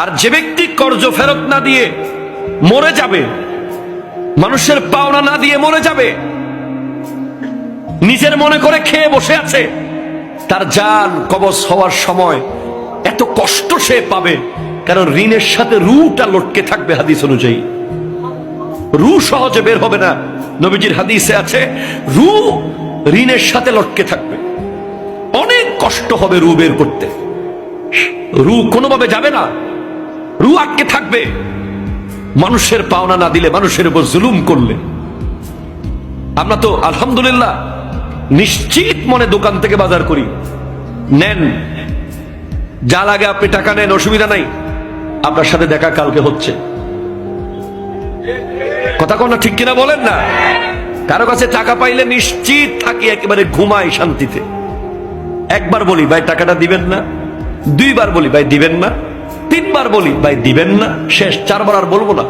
আর যে ব্যক্তি কর্জ ফেরত না দিয়ে মরে যাবে, মানুষের পাওনা না দিয়ে মরে যাবে, নিজের মনে করে খেয়ে বসে আছে, তার জান কবজ হওয়ার সময় এত কষ্ট সে পাবে, কারণ ঋণের সাথে রুটা লটকে থাকবে। হাদিস অনুযায়ী রু সহজে বের হবে না। নবীজির হাদিসে আছে রু ঋণের সাথে লটকে থাকবে, অনেক কষ্ট হবে রু বের করতে। রু কোনোভাবে যাবে না, রু আটকে থাকবে। মানুষের পাওনা না দিলে, মানুষের উপর জুলুম করলে। আমরা তো আলহামদুলিল্লাহ নিশ্চিত মনে দোকান থেকে বাজার করি, নেন যা লাগে আপনি টাকা নেন, অসুবিধা নাই, আপনার সাথে দেখা কালকে হচ্ছে। কথা কোন ঠিক কিনা বলেন না? কারো কাছে টাকা পাইলে নিশ্চিত থাকি, একেবারে ঘুমাই শান্তিতে। একবার বলি ভাই টাকাটা দিবেন না, দুইবার বলি ভাই দিবেন না, তিনবার বলি ভাই দিবেন না, শেষ চারবার আর বলবো না।